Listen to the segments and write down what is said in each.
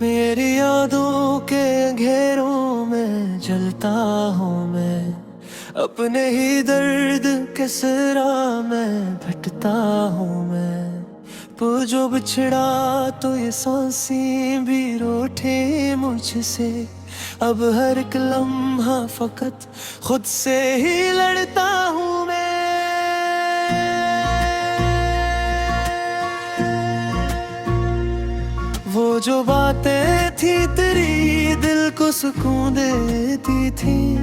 मेरी यादों के घेरों में जलता हूँ मैं, अपने ही दर्द के सिरा में भटता हूँ मैं। वो जो बिछड़ा तो ये सांसें भी रूठे मुझसे, अब हर एक लम्हा फकत खुद से ही लड़ता हूँ मैं। वो जो बातें थी तेरी दिल को सुकून देती थी,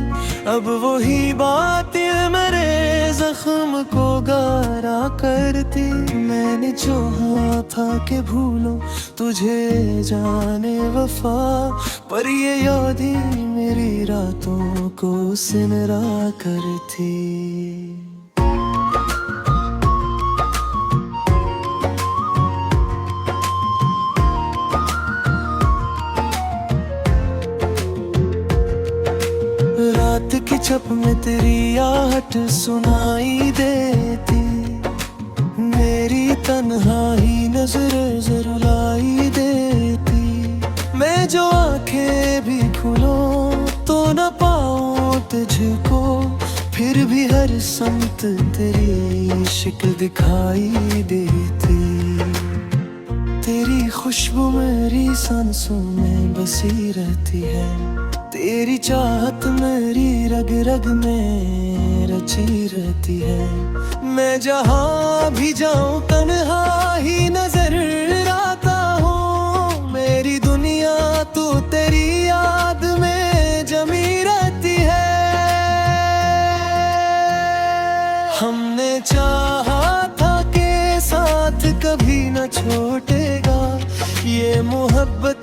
अब वही बातें मेरे जख्म को गारा करती। मैंने चाहा था कि भूलो तुझे जाने वफा, पर ये याद ही मेरी रातों को सिमरा करती। रात की छप में तेरी आहट सुनाई देती, मेरी तन्हाई नजर जरुलाई देती। मैं जो आंखें भी खोलूं तो न पाऊं तुझको, फिर भी हर समत तेरी शिकल दिखाई देती। तेरी खुशबू मेरी सांसों में बसी रहती है, तेरी चाहत मेरी रग रग में रची रहती है। मैं जहाँ भी जाऊं तन्हा ही नजर आता हूँ, मेरी दुनिया तू तेरी याद में जमी रहती है। हमने चाहा था कि साथ कभी न छूटेगा, ये मोहब्बत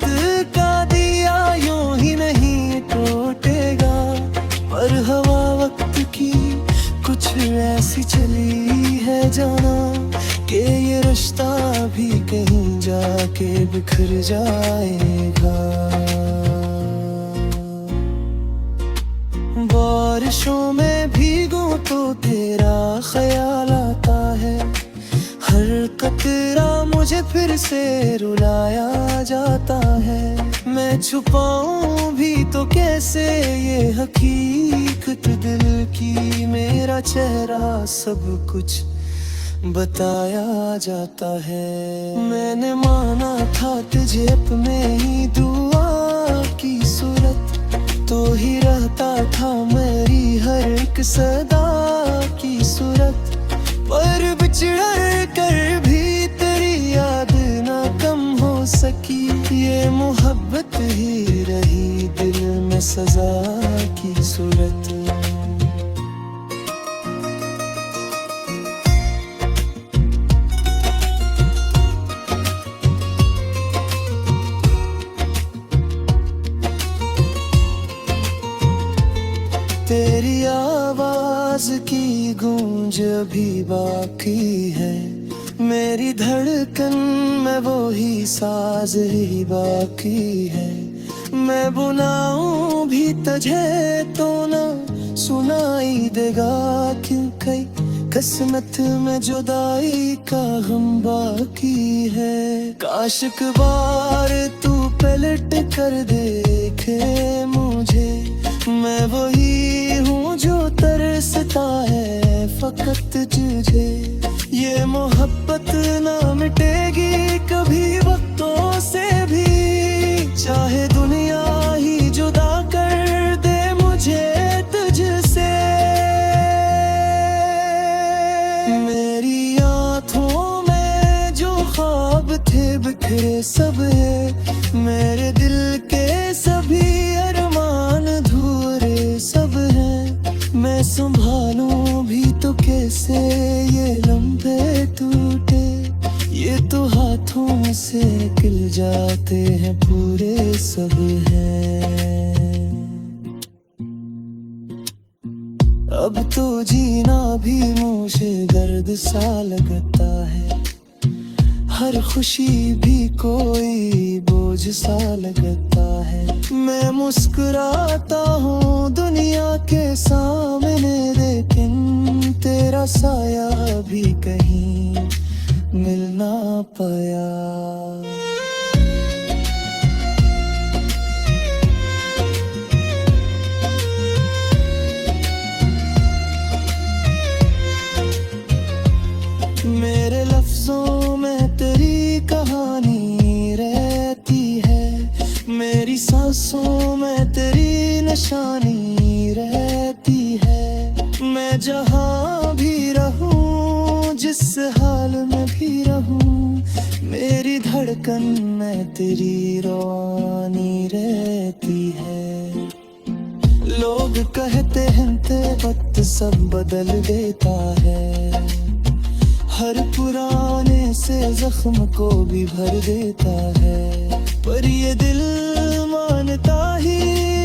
का दिया यूं ही नहीं टूटेगा। पर हवा वक्त की कुछ ऐसी चली है जाना, कि ये रिश्ता भी कहीं जाके बिखर जाएगा। बारिशों में भीगूं तो तेरा ख्याल आता है, हर कतरा मुझे फिर से रुलाया जाता है। मैं छुपाऊं भी तो कैसे ये हकीकत दिल की, मेरा चेहरा सब कुछ बताया जाता है। मैंने माना था तुझे अपने ही दुआ की सूरत, तो ही रहता था मेरी हर एक सदा की सूरत। पर बिछड़ कर भी तेरी याद ना कम हो सकी, ये मोहब्बत ही रही दिल में सजा की सूरत। तेरी आवाज की गूंज अभी बाकी है, मेरी धड़कन में वो ही साज ही बाकी है। मैं बुलाऊं भी तुझे तो ना सुनाई देगा, क्यों कई किस्मत में जुदाई का गम बाकी है। काश एक बार तू पलट कर देखे मुझे, मैं वही हूँ जो तरसता है फकत तुझे। ये मोहब्बत ना मिटेगी कभी वक्तों से भी, चाहे दुनिया ही जुदा कर दे मुझे तुझसे। मेरी आँखों में जो ख्वाब थे बिखरे सब है, मेरे दिल के सभी अरमान अधूरे सब हैं। मैं संभालूं भी तो कैसे ये लम्हे टूटे, ये तो हाथों से निकल जाते हैं पूरे सब हैं। अब तो जीना भी मुझे दर्द सा लगता है, हर खुशी भी कोई बोझ सा लगता है। मैं मुस्कुराता हूँ दुनिया के सामने, लेकिन तेरा साया भी कहीं मिल ना पाया। निशानी रहती है। मैं जहाँ भी रहूं, जिस हाल में भी रहूं, मेरी धड़कन में तेरी रवानी रहती है। लोग कहते हैं ते वक्त सब बदल देता है, हर पुराने से जख्म को भी भर देता है। पर ये दिल मानता ही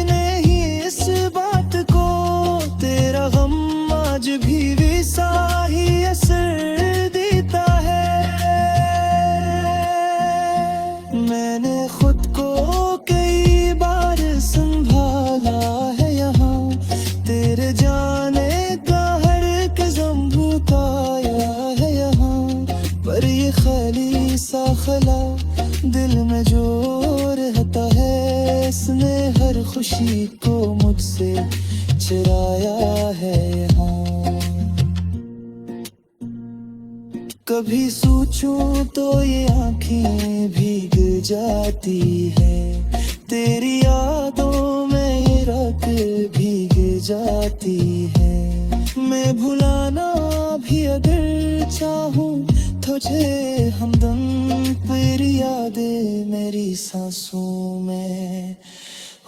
नहीं इस बात को, तेरा गम आज भी वैसा ही असर देता है। मैंने खुद को कई बार संभाला है यहाँ, तेरे जाने का हर कदम भुकाया है यहाँ। पर ये खाली सा खला दिल में जो रहता है, इसने हर खुशी को मुझसे चुराया है यहाँ। कभी सोचूं तो ये आंखें भीग जाती है, तेरी यादों में ये रात भीग जाती है। मैं भुलाना भी अगर चाहूं तुझे हमदम, तेरी यादें मेरी सांसों में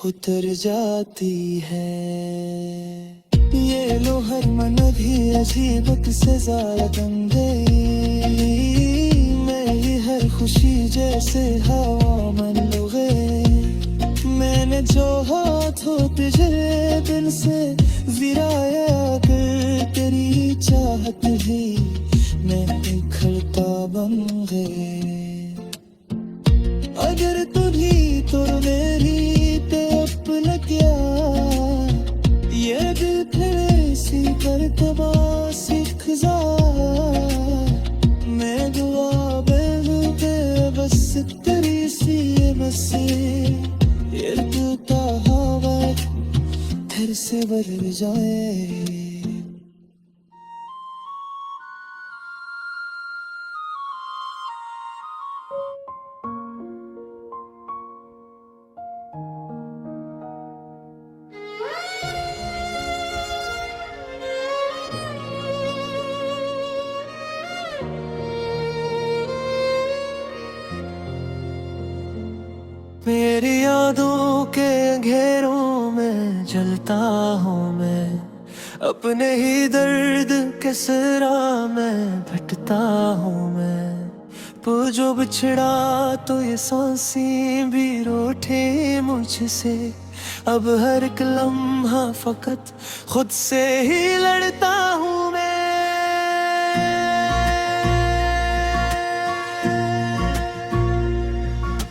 उतर जाती है। ये लो हर मन भी अजीब से ज्यादा दम गई, मेरी हर खुशी जैसे हवा मन लो गए। मैंने जो हाथों तुझे दिल से विराया कर, तेरी चाहत भी मैं बिखरता बन गए। अगर तू भी तो मेरी ते अपना क्या, ये दिल फिर सी कर तबा सीख जा। मैं दुआ बेहूदे बस तेरी सी बसे, ये टूटा हवा फिर से बदल जाए। मेरी यादों के घेरों में जलता हूँ मैं, अपने ही दर्द के सरा में भटता हूँ मैं। वो जो बिछड़ा तो ये सांसें भी रूठे मुझसे, अब हर एक लम्हा फकत खुद से ही लड़ता हूँ मैं।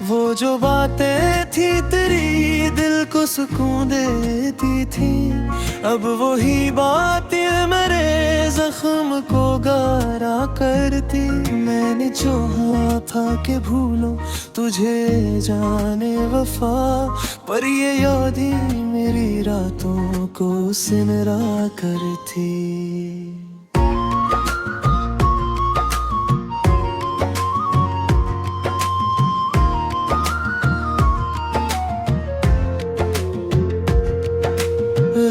वो जो बातें थी तेरी दिल को सुकून देती थी, अब वही बातें मेरे जख्म को गारा करती। मैंने जो हाँ था कि भूलो तुझे जाने वफा, पर ये यादें मेरी रातों को सिमरा करती।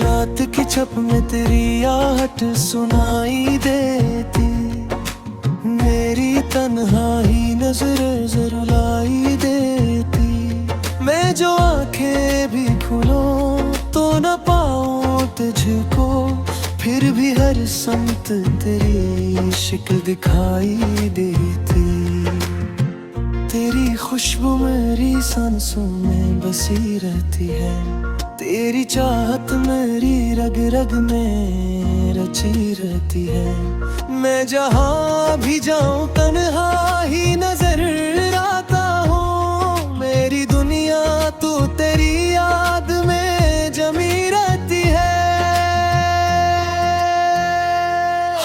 रात की छप में तेरी आहट सुनाई देती, मेरी तन्हाई नजर जरूर लाई देती। मैं जो आंखें भी खोलूं तो न पाऊं तुझको, फिर भी हर समत तेरी शक्ल दिखाई देती। तेरी खुशबू मेरी सांसों में बसी रहती है, तेरी चाहत मेरी रग रग में रची रहती है। मैं जहाँ भी जाऊं तन्हा ही नजर आता हूँ, मेरी दुनिया तू तेरी याद में जमी रहती है।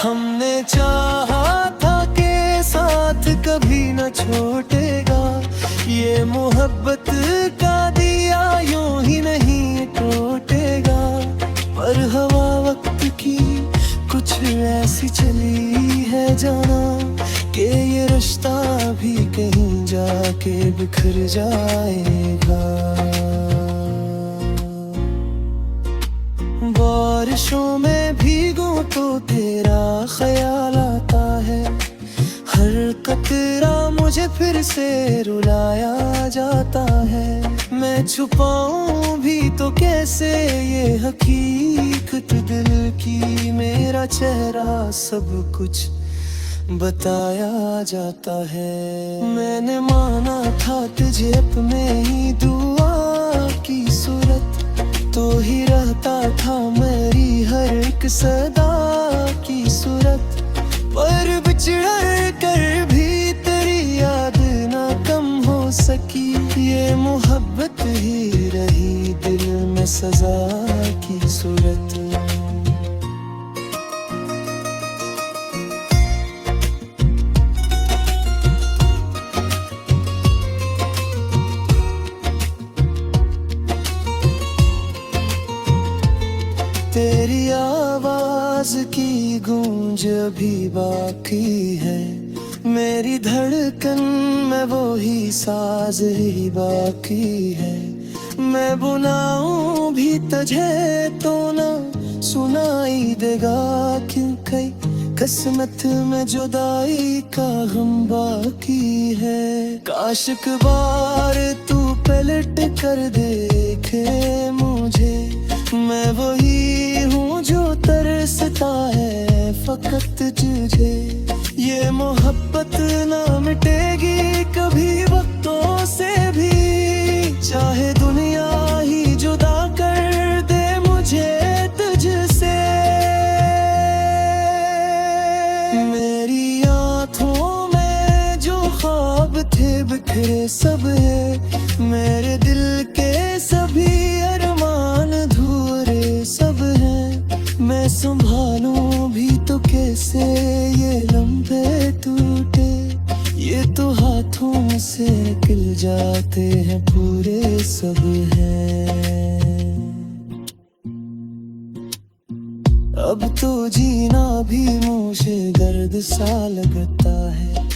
हमने चाहा था कि साथ कभी न छूटेगा, ये मोहब्बत का दिया यूं ही नहीं टूटेगा। पर हवा वक्त की कुछ ऐसी चली है जाना, कि ये रिश्ता भी कहीं जाके बिखर जाएगा। बारिशों में भीगूं तो तेरा ख्याल आता है, हर कतरा मुझे फिर से रुलाया जाता है। मैं छुपाऊं भी तो कैसे ये हकीकत दिल की, मेरा चेहरा सब कुछ बताया जाता है। मैंने माना था तुझे में ही दुआ की सूरत, तो ही रहता था मेरी हर एक सदा की सूरत। पर बिछड़ कर भी तेरी याद ना कम हो सकी, ये मोहब्बत ही रही दिल में सजा की सूरत। तेरी आवाज की गूंज अभी बाकी है, मेरी धड़कन में वो ही साज ही बाकी है। मैं बुलाऊं भी तुझे तो ना सुनाई देगा, क्यों कई किस्मत में जुदाई का गम बाकी है। काश एक बार तू पलट कर देखे मुझे, मैं वही हूँ जो तरसता है फकत तुझे। ये मोहब्बत ना मिटेगी कभी वक्तों से भी, चाहे दुनिया ही जुदा कर दे मुझे तुझसे। मेरी आँखों में जो ख्वाब थे बिखरे सब है, मेरे दिल के सभी अरमान धूरे सब हैं। मैं संभालूं भी तो कैसे ये लम्हे टूटे, ये तो हाथों से निकल जाते हैं पूरे सब हैं। अब तो जीना भी मुझे दर्द सा लगता है,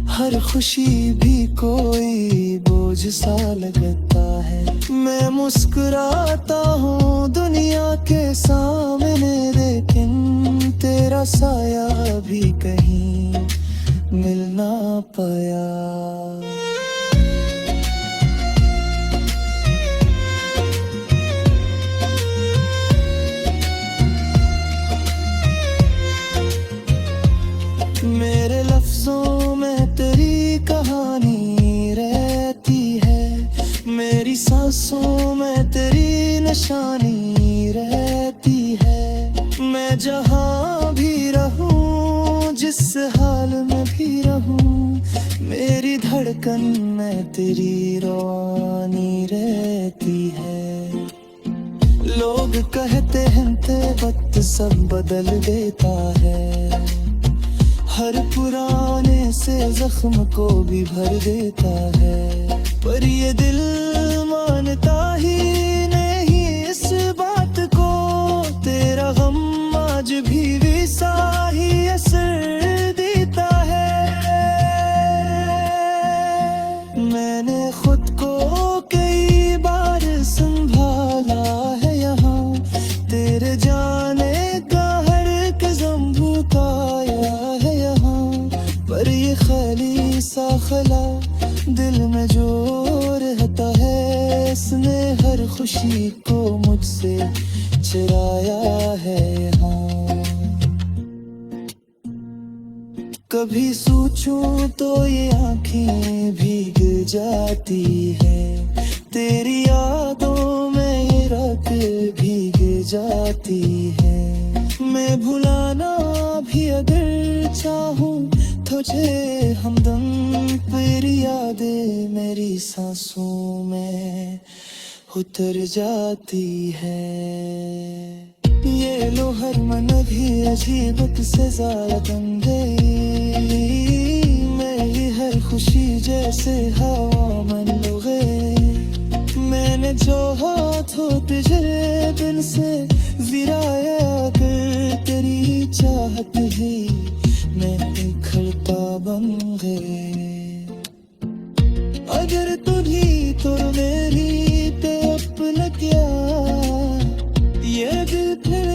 हर खुशी भी कोई बोझ सा लगता है। मैं मुस्कुराता हूँ दुनिया के सामने, लेकिन तेरा साया भी कहीं मिल ना पाया। मेरे लफ्जों में तेरी कहानी रहती है, मेरी सांसों में तेरी निशानी रहती है। मैं जहाँ भी रहूँ जिस हाल में भी रहूँ, मेरी धड़कन में तेरी रवानी रहती है। लोग कहते हैं ते वक्त सब बदल देता है, हर पुराने से जख्म को भी भर देता है। पर ये दिल मानता ही नहीं इस बात को, तेरा गम आज भी वैसा ही असर देता है। मैंने खुद को कई बार संभाला है यहाँ, तेरे जाने का हर कदम भुकाया है यहाँ। पर ये खाली सा खला दिल में जो रहता है, इसने हर खुशी को मुझसे चुराया है यहाँ। कभी सोचूं तो ये आंखें भीग जाती है, तेरी यादों में ये रात भीग जाती है। मैं भुलाना भी अगर चाहूं तुझे हमदम, तेरी यादें मेरी सांसों में उतर जाती है। ये लो हर मन भी अजीब से ज़्यादा बन गई, मेरी हर खुशी जैसे हवा मन लो गए। मैंने जो हाथ हो तुझे दिल से विराया कर, तेरी चाहत ही मैं खड़ता बन गए। अगर तुझी तो मेरी ते अपना क्या, ये दिल फिर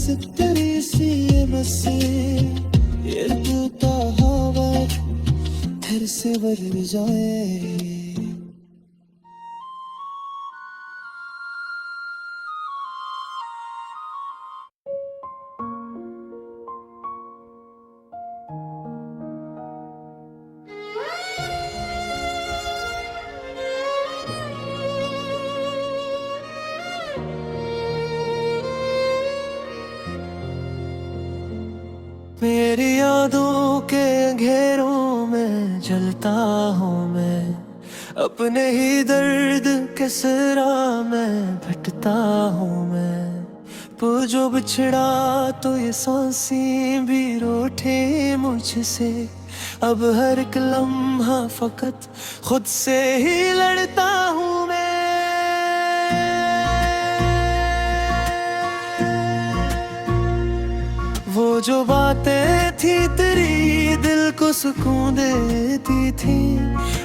तेरी सी ये बसे ये टूटा हवा फिर से बढ़ जाए। मेरी यादों के अंधेरों में जलता हूँ मैं, अपने ही दर्द के सिरा में भटता हूँ मैं। वो जो बिछड़ा तो ये सांसें भी रूठे मुझसे, अब हर एक लम्हा फकत खुद से ही लड़ता हूँ मैं। वो जो बातें थी तेरी दिल को सुकून देती थी,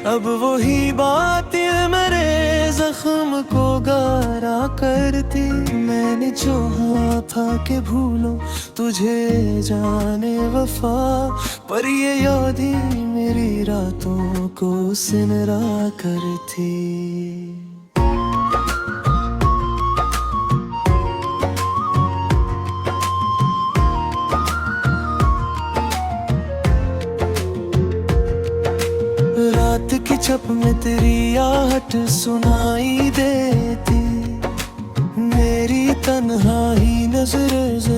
अब वही बातें मेरे जख्म को गारा करती। मैंने जो हाँ था कि भूलो तुझे जाने वफा, पर ये याद ही मेरी रातों को सिमरा करती। रात की छप में तेरी आहट सुनाई देती, मेरी तन्हाई नजर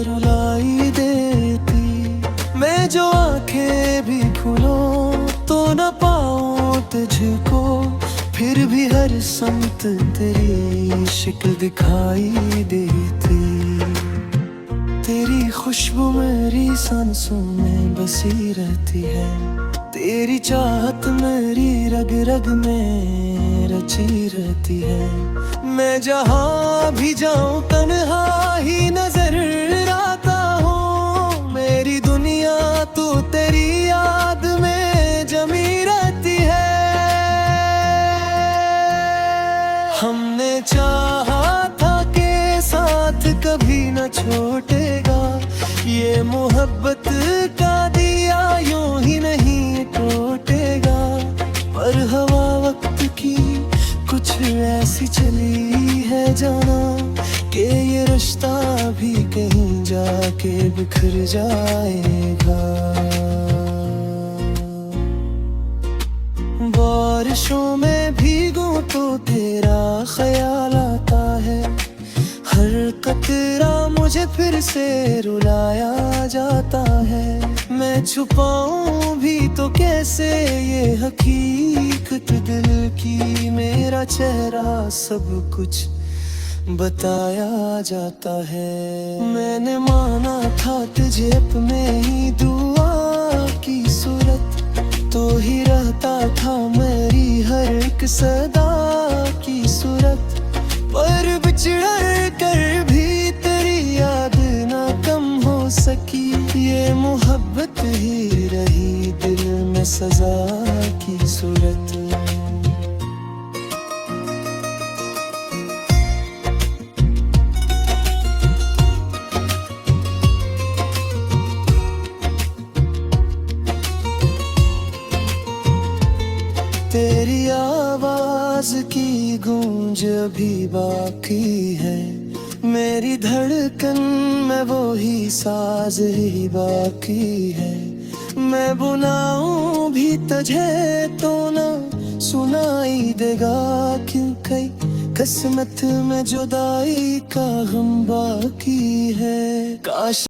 रुलाई देती। मैं जो आंखें भी खोलूं तो न पाऊं तुझको, फिर भी हर समत तेरी शिक्ल दिखाई देती। तेरी खुशबू मेरी सांसों में बसी रहती है, तेरी चाहत मेरी रग रग में रची रहती है। मैं जहाँ भी जाऊँ तन्हा ही नजर आता हूँ, मेरी दुनिया तो तेरी याद में जमी रहती है। हमने चाहा था कि साथ कभी न छूटेगा, ये मोहब्बत का दिया यूं ही नहीं टूटेगा। पर हवा वक्त की कुछ ऐसी चली है जाना, कि ये रिश्ता भी कहीं जाके बिखर जाएगा। बारिशों में भीगूं तो तेरा ख्याल आता है, हर कतरा मुझे फिर से रुलाया जाता है। मैं छुपाऊं भी तो कैसे ये हकीकत दिल की, मेरा चेहरा सब कुछ बताया जाता है। मैंने माना था तुझे अपने ही दुआ की सूरत, तो ही रहता था मेरी हर एक सदा की सूरत। पर बिछड़ कर भी तेरी याद ना कम हो सकी, ये मोहब्बत ही रही दिल में सजा की सूरत। तेरी आवाज की गूंज अभी बाकी है, मेरी धड़कन में वो ही साज ही बाकी है। मैं बुलाऊं भी तुझे तो ना सुनाई देगा, क्यों कई किस्मत में जुदाई का गम बाकी है। काश